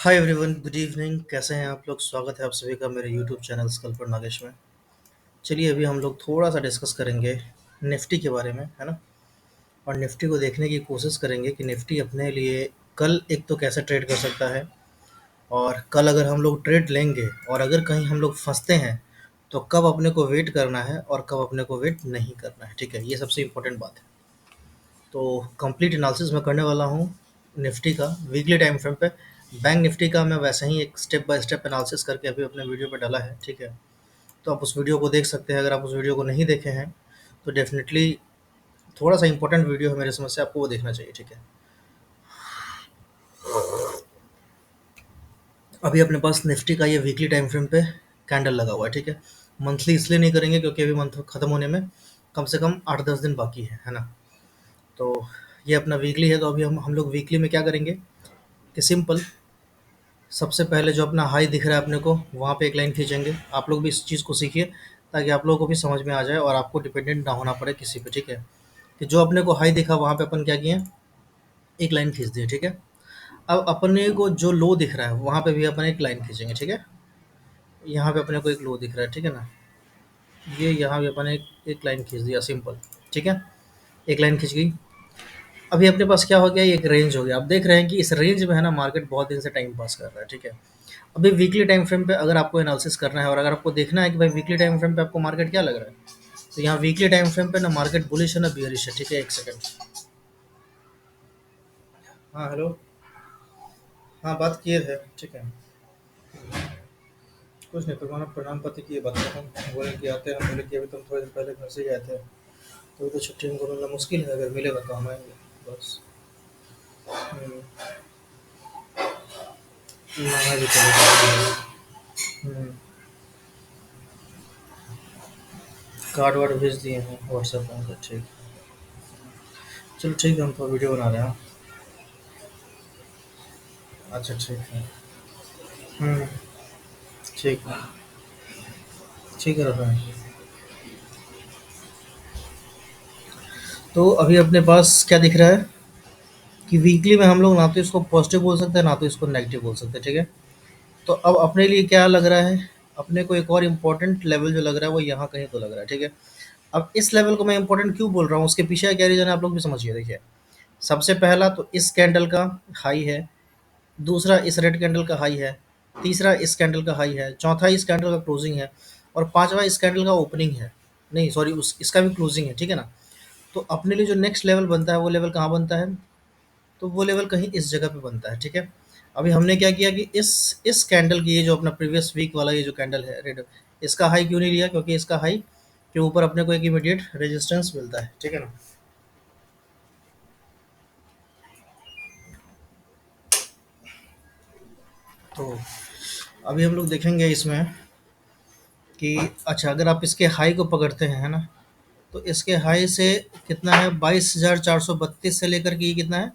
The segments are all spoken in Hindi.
Hi everyone, good evening. कैसे हैं आप लोग? स्वागत है आप सभी का मेरे यूट्यूब चैनल स्कल पर नागेश में। चलिए अभी हम लोग थोड़ा सा डिस्कस करेंगे निफ्टी के बारे में, है ना। और निफ्टी को देखने की कोशिश करेंगे कि निफ्टी अपने लिए कल एक तो कैसे ट्रेड कर सकता है, और कल अगर हम लोग ट्रेड लेंगे और अगर कहीं हम लोग फंसते हैं तो कब अपने को वेट करना है और कब अपने को वेट नहीं करना है। ठीक है, ये सबसे इम्पोर्टेंट बात है। तो कंप्लीट एनालिसिस मैं करने वाला हूँ निफ्टी का वीकली टाइम फ्रेम पे। बैंक निफ्टी का मैं वैसे ही एक स्टेप बाय स्टेप एनालिसिस करके अभी अपने वीडियो पे डाला है, ठीक है। तो आप उस वीडियो को देख सकते हैं। अगर आप उस वीडियो को नहीं देखे हैं तो डेफिनेटली थोड़ा सा इंपॉर्टेंट वीडियो है मेरे समझ से, आपको वो देखना चाहिए, ठीक है। अभी अपने पास निफ्टी का ये वीकली टाइम फ्रेम पे कैंडल लगा हुआ है, ठीक है। मंथली इसलिए नहीं करेंगे क्योंकि अभी मंथ खत्म होने में कम से कम 8-10 दिन बाकी है ना। तो ये अपना वीकली है, तो अभी हम लोग वीकली में क्या करेंगे कि सिंपल, सबसे पहले जो अपना हाई दिख रहा है अपने को, वहाँ पे एक लाइन खींचेंगे। आप लोग भी इस चीज़ को सीखिए ताकि आप लोगों को भी समझ में आ जाए और आपको डिपेंडेंट ना होना पड़े किसी पे, ठीक है। कि जो अपने को हाई दिखा वहाँ पे अपन क्या किए, एक लाइन खींच दिए, ठीक है। अब अपने को जो लो दिख रहा है वहाँ पे भी अपन एक लाइन खींचेंगे, ठीक है। यहाँ पे अपने को एक लो दिख रहा है, ठीक है ना। ये यहाँ पे अपन एक लाइन खींच दिया, सिंपल, ठीक है। एक लाइन खींच गई। अभी अपने पास क्या हो गया, ये एक रेंज हो गया। आप देख रहे हैं कि इस रेंज में है ना मार्केट बहुत दिन से टाइम पास कर रहा है, ठीक है। अभी वीकली टाइम फ्रेम पे अगर आपको एनालिसिस करना है और अगर आपको देखना है कि भाई वीकली टाइम फ्रेम पे आपको मार्केट क्या लग रहा है, तो यहाँ वीकली टाइम फ्रेम पे ना मार्केट बुलिश है ना बियरिश है, ठीक है। एक सेकंड। हाँ हेलो। हाँ बात किए थे, ठीक है। कुछ नहीं, तुम्हारा प्रणाम पत्र की बात कर रहा हूँ। बोले कि आते हैं, बोले कि अभी तुम थोड़े दिन पहले घर से ही आए थे, तो छुट्टी उनको मिलना मुश्किल है। अगर मिलेगा तो हम आएंगे, बस। हम्म, ना भी चलेगा। हम्म, कार्ड वार्ड भेज दिए हैं व्हाट्सएप पे, ठीक। चलो ठीक है, हम तो वीडियो बना रहे हैं। अच्छा ठीक है। हम्म, ठीक है। ठीक है रखा है। तो अभी अपने पास क्या दिख रहा है कि वीकली में हम लोग ना तो इसको पॉजिटिव बोल सकते हैं ना तो इसको नेगेटिव बोल सकते हैं, ठीक है। तो अब अपने लिए क्या लग रहा है, अपने को एक और इम्पोर्टेंट लेवल जो लग रहा है वो यहाँ कहीं तो लग रहा है, ठीक है। अब इस लेवल को मैं इम्पोर्टेंट क्यों बोल रहा हूँ, उसके पीछे क्या रीज़न है आप लोग भी समझिए। देखिए, सबसे पहला तो इस कैंडल का हाई है, दूसरा इस रेड कैंडल का हाई है, तीसरा इस कैंडल का हाई है, चौथा इस कैंडल का क्लोजिंग है, और पांचवा इस कैंडल का ओपनिंग है। नहीं सॉरी, उस इसका भी क्लोजिंग है, ठीक है ना। तो अपने लिए जो नेक्स्ट लेवल बनता है वो लेवल कहाँ बनता है, तो वो लेवल कहीं इस जगह पे बनता है, ठीक है। अभी हमने क्या किया कि इस कैंडल की, ये जो अपना प्रीवियस वीक वाला ये जो कैंडल है रेड, इसका हाई क्यों नहीं लिया, क्योंकि इसका हाई के ऊपर अपने को एक इमीडिएट रेजिस्टेंस मिलता है, ठीक है ना। तो अभी हम लोग देखेंगे इसमें कि अच्छा, अगर आप इसके हाई को पकड़ते हैं, है ना, तो इसके हाई से कितना है, 22,432 से लेकर के ये कितना है,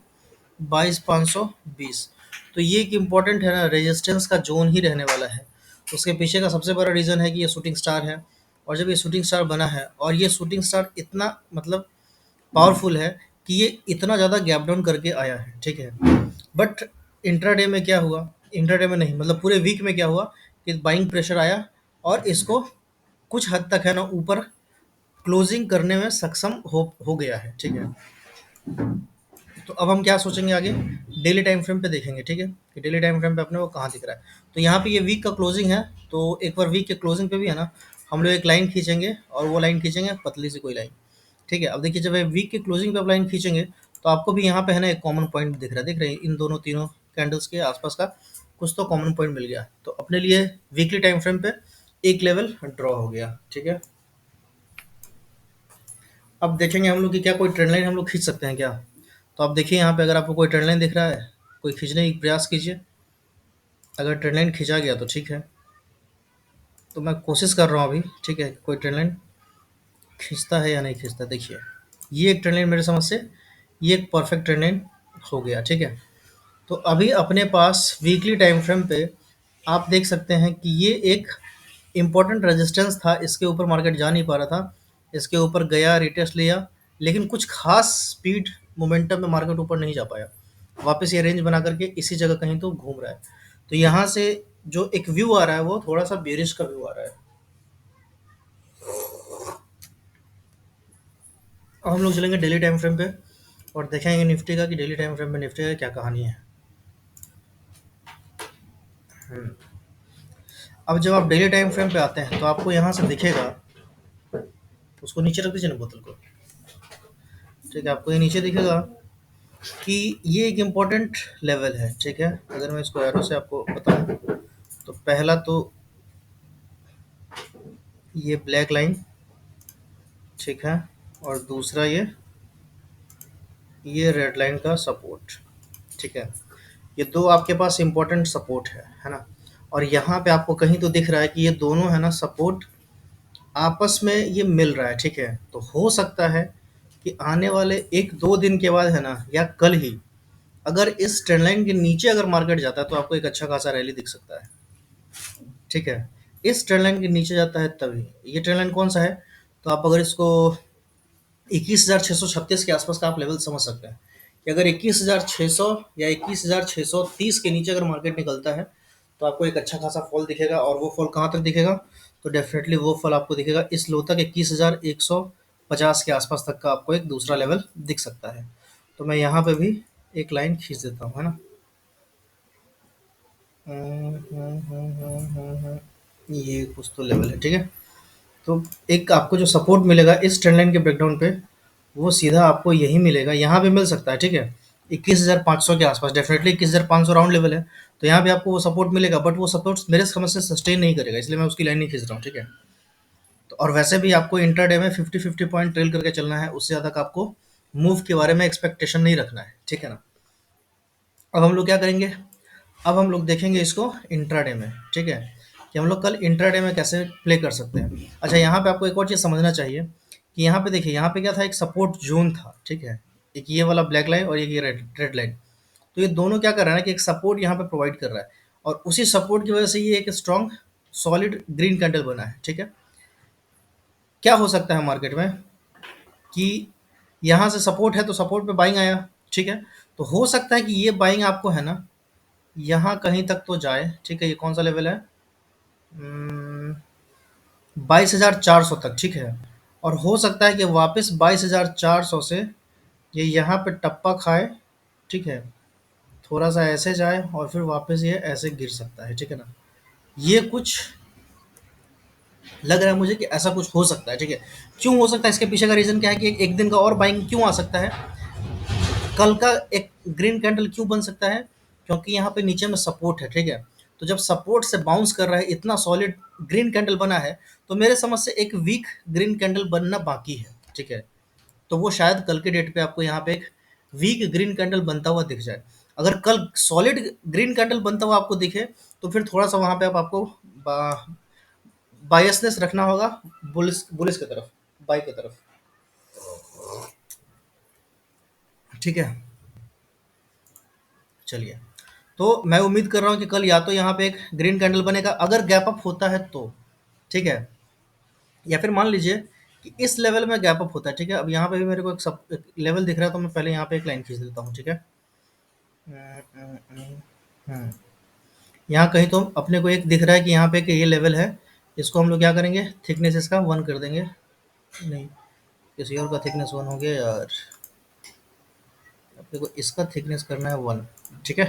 22,520। तो ये एक इम्पॉर्टेंट है ना, रेजिस्टेंस का जोन ही रहने वाला है। उसके पीछे का सबसे बड़ा रीज़न है कि ये शूटिंग स्टार है, और जब ये शूटिंग स्टार बना है और ये शूटिंग स्टार इतना मतलब पावरफुल है कि ये इतना ज़्यादा गैप डाउन करके आया है, ठीक है। बट इंट्राडे में क्या हुआ, इंट्राडे में नहीं मतलब पूरे वीक में क्या हुआ कि बाइंग प्रेशर आया और इसको कुछ हद तक है ना ऊपर क्लोजिंग करने में सक्षम हो गया है, ठीक है। तो अब हम क्या सोचेंगे आगे, डेली टाइम फ्रेम पे देखेंगे, ठीक है, कि डेली टाइम फ्रेम पे अपने को कहाँ दिख रहा है। तो यहाँ पे ये वीक का क्लोजिंग है, तो एक बार वीक के क्लोजिंग पे भी है ना हम लोग एक लाइन खींचेंगे, और वो लाइन खींचेंगे पतली सी कोई लाइन, ठीक है। अब देखिए, जब वीक के क्लोजिंग पे आप लाइन खींचेंगे तो आपको भी यहाँ पे है ना एक कॉमन पॉइंट दिख रहा है, दिख रहे हैं इन दोनों तीनों कैंडल्स के आसपास का कुछ तो कॉमन पॉइंट मिल गया। तो अपने लिए वीकली टाइम फ्रेम पे एक लेवल ड्रॉ हो गया, ठीक है। अब देखेंगे हम लोग कि क्या कोई ट्रेंड लाइन हम लोग खींच सकते हैं क्या। तो आप देखिए यहाँ पे, अगर आपको कोई ट्रेंड लाइन दिख रहा है, कोई खींचने की प्रयास कीजिए। अगर ट्रेंड लाइन खींचा गया तो ठीक है, तो मैं कोशिश कर रहा हूँ अभी, ठीक है, कोई ट्रेंड लाइन खींचता है या नहीं खींचता। देखिए, ये एक ट्रेंड लाइन मेरे समझ से, ये एक परफेक्ट ट्रेंड लाइन हो गया, ठीक है। तो अभी अपने पास वीकली टाइम फ्रेम पे आप देख सकते हैं कि ये एक इम्पोर्टेंट रेजिस्टेंस था, इसके ऊपर मार्केट जा नहीं पा रहा था, इसके ऊपर गया, रिटेस्ट लिया, लेकिन कुछ खास स्पीड मोमेंटम में मार्केट ऊपर नहीं जा पाया। वापस ये रेंज बना करके इसी जगह कहीं तो घूम रहा है। तो यहाँ से जो एक व्यू आ रहा है वो थोड़ा सा बेरिश का व्यू आ रहा है। अब हम लोग चलेंगे डेली टाइम फ्रेम पे और देखेंगे निफ्टी का कि डेली टाइम फ्रेम पे निफ्टी का क्या कहानी है। अब जब आप डेली टाइम फ्रेम पे आते हैं तो आपको यहाँ से दिखेगा, उसको नीचे रख दीजिए ना बोतल को। ठीक है, आपको ये नीचे दिखेगा कि ये एक इम्पोर्टेंट लेवल है। ठीक है, अगर मैं इसको एरो से आपको बताऊं तो पहला तो ये ब्लैक लाइन, ठीक है, और दूसरा ये रेड लाइन का सपोर्ट। ठीक है, ये दो आपके पास इम्पोर्टेंट सपोर्ट है ना। और यहाँ पे आपको कहीं तो दिख रहा है कि ये दोनों है ना सपोर्ट आपस में ये मिल रहा है। ठीक है, तो हो सकता है कि आने वाले एक दो दिन के बाद है ना, या कल ही, अगर इस ट्रेंड लाइन के नीचे अगर मार्केट जाता है तो आपको एक अच्छा खासा रैली दिख सकता है। ठीक है, इस ट्रेंड लाइन के नीचे जाता है तभी। ये ट्रेंड लाइन कौन सा है, तो आप अगर इसको 21,636 के आसपास का आप लेवल समझ सकते हैं कि अगर 21,600 या 21,630 के नीचे अगर मार्केट निकलता है तो आपको एक अच्छा खासा फॉल दिखेगा। और वो फॉल कहाँ तक दिखेगा, तो डेफिनेटली वो फॉल आपको दिखेगा इस लो तक, 21,150 के आसपास तक का आपको एक दूसरा लेवल दिख सकता है। तो मैं यहाँ पे भी एक लाइन खींच देता हूँ, है ना। ये कुछ तो लेवल है। ठीक है, तो एक आपको जो सपोर्ट मिलेगा इस ट्रेंड लाइन के ब्रेकडाउन पे, वो सीधा आपको यही मिलेगा, यहाँ पे मिल सकता है। ठीक है, 21,500 के आसपास, डेफिनेटली 21,500 राउंड लेवल है। तो यहाँ पे आपको वो सपोर्ट मिलेगा, बट वो सपोर्ट मेरे समझ से सस्टेन नहीं करेगा, इसलिए मैं उसकी लाइन नहीं खींच रहा हूँ। ठीक है, तो और वैसे भी आपको इंटरडे में 50-50 पॉइंट ट्रेल करके चलना है, उससे ज़्यादा का आपको मूव के बारे में एक्सपेक्टेशन नहीं रखना है। ठीक है ना। अब हम लोग क्या करेंगे, अब हम लोग देखेंगे इसको इंट्राडे में। ठीक है, कि हम लोग कल इंट्राडे में कैसे प्ले कर सकते हैं। अच्छा, यहाँ पे आपको एक और चीज़ समझना चाहिए कि यहाँ पे देखिए, यहाँ पे क्या था, एक सपोर्ट जोन था। ठीक है, एक ये वाला ब्लैक लाइन और एक ये रेड रेड लाइन। तो ये दोनों क्या कर रहा है कि एक सपोर्ट यहाँ पे प्रोवाइड कर रहा है, और उसी सपोर्ट की वजह से ये एक स्ट्रॉन्ग सॉलिड ग्रीन कैंडल बना है। ठीक है, क्या हो सकता है मार्केट में कि यहाँ से सपोर्ट है तो सपोर्ट पे बाइंग आया। ठीक है, तो हो सकता है कि ये बाइंग आपको है ना यहाँ कहीं तक तो जाए। ठीक है, ये कौन सा लेवल है, 22,400 तक। ठीक है, और हो सकता है कि वापस 22,400 से ये यहाँ पे टप्पा खाए। ठीक है, थोड़ा सा ऐसे जाए और फिर वापस ये ऐसे गिर सकता है। ठीक है ना, ये कुछ लग रहा है मुझे कि ऐसा कुछ हो सकता है। ठीक है, क्यों हो सकता है, इसके पीछे का रीज़न क्या है कि एक दिन का और बाइंग क्यों आ सकता है, कल का एक ग्रीन कैंडल क्यों बन सकता है, क्योंकि यहाँ पे नीचे में सपोर्ट है। ठीक है, तो जब सपोर्ट से बाउंस कर रहा है, इतना सॉलिड ग्रीन कैंडल बना है, तो मेरे समझ से एक वीक ग्रीन कैंडल बनना बाकी है। ठीक है, तो वो शायद कल के डेट पे आपको यहाँ पे एक वीक ग्रीन कैंडल बनता हुआ दिख जाए। अगर कल सॉलिड ग्रीन कैंडल बनता हुआ आपको दिखे तो फिर थोड़ा सा वहाँ पे आपको बायसनेस रखना होगा बुलिस बुलिस की तरफ, बाई की तरफ। ठीक है, चलिए, तो मैं उम्मीद कर रहा हूँ कि कल या तो यहाँ पे एक ग्रीन कैंडल बनेगा, अगर गैप अप होता है तो। ठीक है, या फिर मान लीजिए कि इस लेवल में गैप अप होता है। ठीक है, अब यहाँ पे भी मेरे को एक लेवल दिख रहा है, तो मैं पहले यहाँ पे एक लाइन खींच देता हूँ। ठीक है, हम्म, यहाँ कहीं तो अपने को एक दिख रहा है कि यहाँ पे कि ये लेवल है, इसको हम लोग क्या करेंगे, थिकनेस इसका 1 कर देंगे। नहीं, किसी और का थिकनेस 1 हो गया यार, अपने को इसका थिकनेस करना है 1। ठीक है,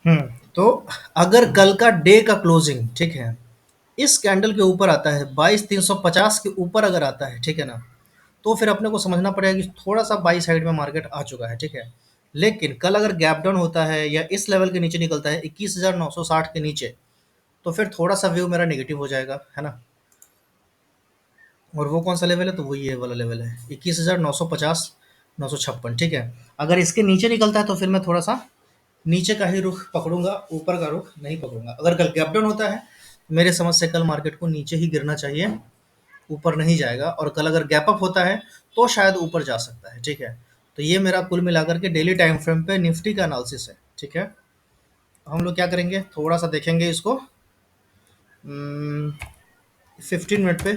हम्म, तो अगर कल का डे का क्लोजिंग, ठीक है, इस कैंडल के ऊपर आता है, 22,350 के ऊपर अगर आता है, ठीक है ना, तो फिर अपने को समझना पड़ेगा कि थोड़ा सा बाई साइड में मार्केट आ चुका है। ठीक है, लेकिन कल अगर गैप डाउन होता है या इस लेवल के नीचे निकलता है 21,960 के नीचे, तो फिर थोड़ा सा व्यू मेरा नेगेटिव हो जाएगा, है ना। और वो कौन सा लेवल है, तो वही ये वाला लेवल है, 21,950, 956। ठीक है, अगर इसके नीचे निकलता है तो फिर मैं थोड़ा सा नीचे का ही रुख पकड़ूंगा, ऊपर का रुख नहीं पकड़ूंगा। अगर कल गैप डाउन होता है, मेरे समझ से कल मार्केट को नीचे ही गिरना चाहिए, ऊपर नहीं जाएगा। और कल अगर गैप अप होता है तो शायद ऊपर जा सकता है। ठीक है, तो ये मेरा कुल मिलाकर के डेली टाइम फ्रेम पे निफ्टी का एनालिसिस है। ठीक है, हम लोग क्या करेंगे, थोड़ा सा देखेंगे इसको 15 मिनट पे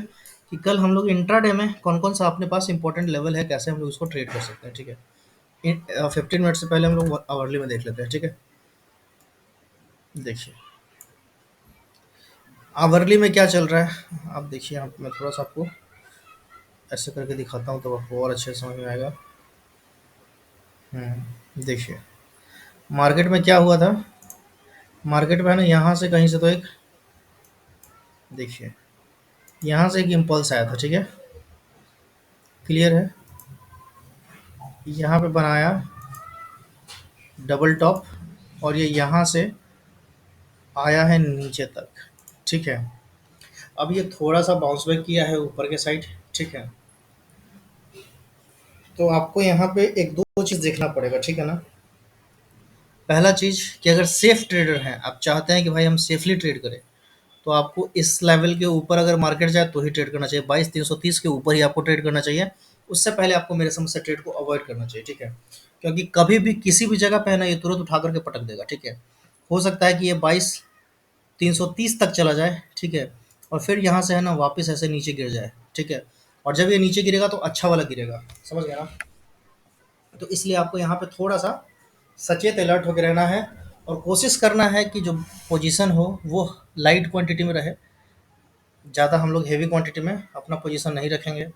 कि कल हम लोग इंट्राडे में कौन कौन सा अपने पास इंपॉर्टेंट लेवल है, कैसे हम लोग इसको ट्रेड कर सकते हैं। ठीक है, 15 मिनट से पहले हम लोग आवरली में देख लेते हैं। ठीक है, देखिए आवरली में क्या चल रहा है आप देखिए, यहाँ मैं थोड़ा सा आपको ऐसे करके दिखाता हूँ तो आपको और अच्छे से समझ में आएगा। देखिए मार्केट में क्या हुआ था, मार्केट में है ना यहाँ से कहीं से तो एक, देखिए यहाँ से एक इम्पल्स आया था, ठीक है, क्लियर है, यहाँ पे बनाया डबल टॉप और ये यहाँ से आया है नीचे तक, ठीक है। अब ये थोड़ा सा बाउंस बैक किया है ऊपर के साइड, ठीक है। तो आपको यहाँ पे एक दो चीज़ देखना पड़ेगा, ठीक है ना। पहला चीज़ कि अगर सेफ ट्रेडर हैं, आप चाहते हैं कि भाई हम सेफली ट्रेड करें, तो आपको इस लेवल के ऊपर अगर मार्केट जाए तो ही ट्रेड करना चाहिए, 22,330 के ऊपर ही आपको ट्रेड करना चाहिए। उससे पहले आपको मेरे समझ से ट्रेड को अवॉइड करना चाहिए, ठीक है। क्योंकि कभी भी किसी भी जगह पे है ना ये तुरंत उठा करके पटक देगा, ठीक है। हो सकता है कि ये 22,330 तक चला जाए, ठीक है, और फिर यहाँ से है ना वापस ऐसे नीचे गिर जाए, ठीक है। और जब ये नीचे गिरेगा तो अच्छा वाला गिरेगा, समझ गया ना। तो इसलिए आपको यहाँ पे थोड़ा सा सचेत अलर्ट होकर रहना है और कोशिश करना है कि जो पोजीशन हो वो लाइट क्वांटिटी में रहे। ज़्यादा हम लोग हेवी क्वांटिटी में अपना पोजीशन नहीं रखेंगे,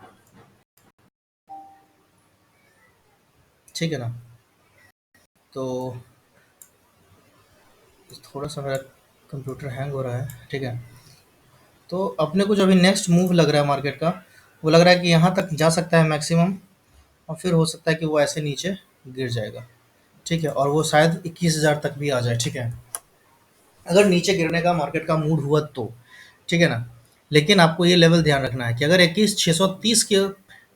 ठीक है ना। तो थोड़ा सा मेरा कंप्यूटर हैंग हो रहा है, ठीक है। तो अपने को जो अभी नेक्स्ट मूव लग रहा है मार्केट का, वो लग रहा है कि यहाँ तक जा सकता है मैक्सिमम, और फिर हो सकता है कि वो ऐसे नीचे गिर जाएगा, ठीक है, और वो शायद 21,000 तक भी आ जाए, ठीक है, अगर नीचे गिरने का मार्केट का मूड हुआ तो, ठीक है ना। लेकिन आपको ये लेवल ध्यान रखना है कि अगर 21,630 के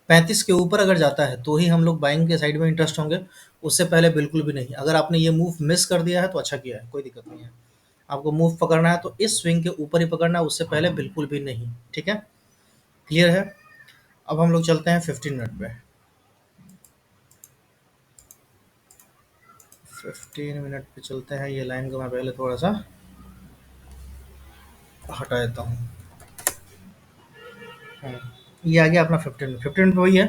35 के ऊपर अगर जाता है तो ही हम लोग बाइंग के साइड में इंटरेस्ट होंगे, उससे पहले बिल्कुल भी नहीं। अगर आपने ये मूव मिस कर दिया है तो अच्छा किया है, कोई दिक्कत नहीं है। आपको मूव पकड़ना है तो इस स्विंग के ऊपर ही पकड़ना है, उससे पहले बिल्कुल भी नहीं, ठीक है, क्लियर है। अब हम लोग चलते हैं 15 मिनट पे। 15 मिनट पे चलते हैं, ये लाइन को मैं पहले थोड़ा सा हटा देता हूँ। ये आ गया अपना 15 पे, वही है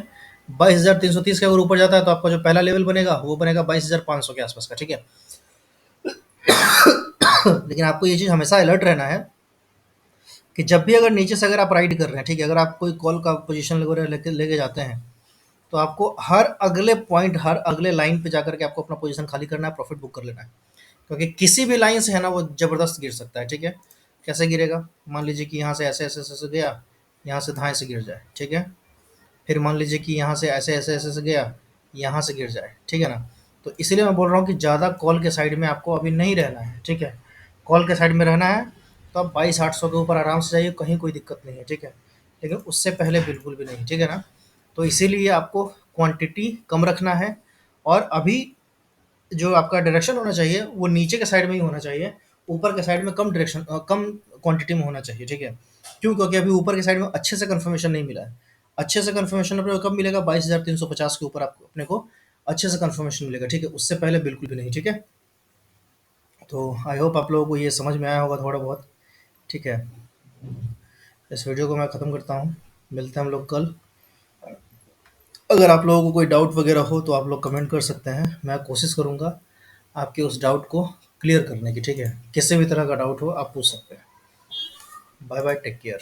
22,330 के अगर ऊपर जाता है तो आपका जो पहला लेवल बनेगा वो बनेगा 22,500 के आसपास का, ठीक है। लेकिन आपको ये चीज़ हमेशा अलर्ट रहना है कि जब भी अगर नीचे से अगर आप राइड कर रहे हैं, ठीक है, अगर आप कोई कॉल का पोजीशन वगैरह लेके लेके जाते हैं, तो आपको हर अगले पॉइंट, हर अगले लाइन पे जाकर के आपको अपना पोजीशन खाली करना है, प्रॉफिट बुक कर लेना है। क्योंकि किसी भी लाइन से है ना वो ज़बरदस्त गिर सकता है, ठीक है। कैसे गिरेगा, मान लीजिए कि यहाँ से ऐसे ऐसे ऐसे ऐसे गया, यहाँ से धाएँ से गिर जाए, ठीक है। फिर मान लीजिए कि यहाँ से ऐसे ऐसे ऐसे से गया, यहाँ से गिर जाए, ठीक है ना। तो इसीलिए मैं बोल रहा हूँ कि ज़्यादा कॉल के साइड में आपको अभी नहीं रहना है, ठीक है। कॉल के साइड में रहना है तो आप 22,800 के ऊपर आराम से जाइए, कहीं कोई दिक्कत नहीं है, ठीक है। लेकिन उससे पहले बिल्कुल भी नहीं, ठीक है ना। तो इसीलिए आपको क्वांटिटी कम रखना है, और अभी जो आपका डायरेक्शन होना चाहिए वो नीचे के साइड में ही होना चाहिए, ऊपर के साइड में कम डायरेक्शन, कम क्वांटिटी में होना चाहिए, ठीक है। क्यों, क्योंकि अभी ऊपर के साइड में अच्छे से कंफर्मेशन नहीं मिला है। अच्छे से कंफर्मेशन अपने को कब मिलेगा, 22,350 के ऊपर आपको अपने को अच्छे से कंफर्मेशन मिलेगा, ठीक है, उससे पहले बिल्कुल भी नहीं, ठीक है। तो आई होप आप लोगों को ये समझ में आया होगा थोड़ा बहुत, ठीक है। इस वीडियो को मैं ख़त्म करता हूँ, मिलते हैं हम लोग कल। अगर आप लोगों को कोई डाउट वगैरह हो तो आप लोग कमेंट कर सकते हैं, मैं कोशिश करूँगा आपके उस डाउट को क्लियर करने की, ठीक है। किसी भी तरह का डाउट हो आप पूछ सकते हैं। Bye bye, take care.